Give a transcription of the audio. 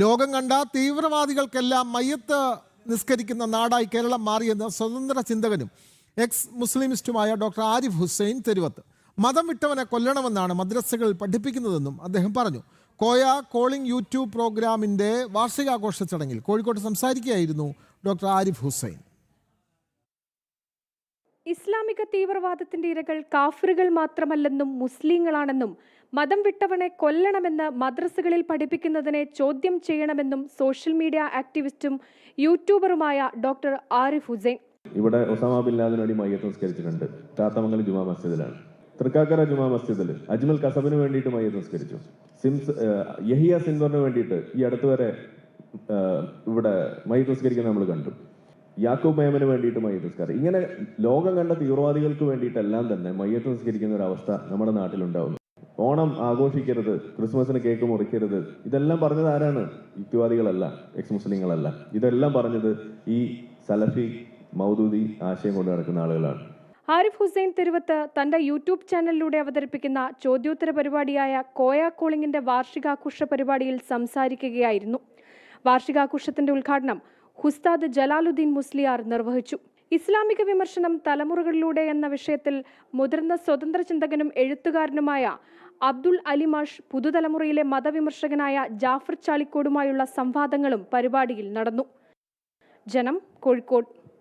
ലോകം കണ്ട തീവ്രവാദികൾക്കെല്ലാം മയ്യത്ത് നിസ്കരിക്കുന്ന നാടായി കേരളം മാറിയെന്ന് സ്വതന്ത്ര ചിന്തകനും എക്സ് മുസ്ലിമിസ്റ്റുമായ ഡോക്ടർ ആരിഫ് ഹുസൈൻ തെരുവത്ത്. മതം വിട്ടവനെ കൊല്ലണമെന്നാണ് മദ്രസകൾ പഠിപ്പിക്കുന്നതെന്നും അദ്ദേഹം പറഞ്ഞു. കോയ കോളിംഗ് യൂട്യൂബ് പ്രോഗ്രാമിൻ്റെ വാർഷികാഘോഷ ചടങ്ങിൽ കോഴിക്കോട്ട് സംസാരിക്കുകയായിരുന്നു ഡോക്ടർ ആരിഫ് ഹുസൈൻ. ഇസ്ലാമിക തീവ്രവാദത്തിന്റെ ഇരകൾ കാഫിറുകൾ മാത്രമല്ലെന്നും മുസ്ലിങ്ങളാണെന്നും മതം വിട്ടവനെ കൊല്ലണമെന്ന് മദ്രസകളിൽ പഠിപ്പിക്കുന്നതിനെ ചോദ്യം ചെയ്യണമെന്നും സോഷ്യൽ മീഡിയ ആക്ടിവിസ്റ്റും യൂട്യൂബറുമായ ഡോക്ടർ ആരിഫ് ഹുസൈൻ. ഇവിടെ ഒസാമ ബിൻ ലാദൻ വേണ്ടി മയ്യത്ത് നിസ്കരിച്ചിട്ടുണ്ട്. ചാത്തമംഗലം ജുമാ മസ്ജിദിലാണ്. തൃക്കാക്കര ജുമാ മസ്ജിദിൽ അജ്മൽ കസബിന് വേണ്ടിയിട്ട് മയ്യത്ത് നിസ്കരിച്ചു. യഹിയ സിൻവറിന് വേണ്ടിയിട്ട് ഈ അടുത്ത് വരെ ഇവിടെ മയ്യത്ത് നിസ്കരിക്കുന്നത് നമ്മൾ കണ്ടു. യാക്കൂബ് മേമന് വേണ്ടിയിട്ട് മയ്യത്ത് നിസ്കാരം. ഇങ്ങനെ ലോകം കണ്ട തീവ്രവാദികൾക്ക് വേണ്ടിയിട്ടെല്ലാം തന്നെ മയ്യത്ത് നിസ്കരിക്കുന്ന ഒരു അവസ്ഥ നമ്മുടെ നാട്ടിലുണ്ടാവുന്നു. ഓണം ആഘോഷിക്കരുത്, ക്രിസ്മസിന് കേക്ക് മുറിക്കരുത്, ഇതെല്ലാം പറഞ്ഞത് ആരാണ്? യുക്തിവാദികളല്ല, എക്സ് മുസ്ലിങ്ങളല്ല. ഇതെല്ലാം പറഞ്ഞത് ഈ സലഫി മൗദൂദി ആശയം കൊണ്ട് നടക്കുന്ന ആളുകളാണ്. ആരിഫ് ഹുസൈൻ തെരുവത്ത് തന്റെ യൂട്യൂബ് ചാനലിലൂടെ അവതരിപ്പിക്കുന്ന ചോദ്യോത്തര പരിപാടിയായ കോയ കോളിംഗിന്റെ വാർഷികാഘോഷ പരിപാടിയിൽ സംസാരിക്കുകയായിരുന്നു. വാർഷികാഘോഷത്തിന്റെ ഉദ്ഘാടനം ഉസ്താദ് ജലാലുദ്ദീൻ മുസ്ലിയാർ നിർവഹിച്ചു. ഇസ്ലാമിക വിമർശനം തലമുറകളിലൂടെ എന്ന വിഷയത്തിൽ മുതിർന്ന സ്വതന്ത്ര ചിന്തകനും എഴുത്തുകാരനുമായ അബ്ദുൽ അലിമാഷ് പുതുതലമുറയിലെ മതവിമർശകനായ ജാഫർ ചാലിക്കോടുമായുള്ള സംവാദങ്ങളും പരിപാടിയിൽ നടന്നു. ജനം, കോഴിക്കോട്.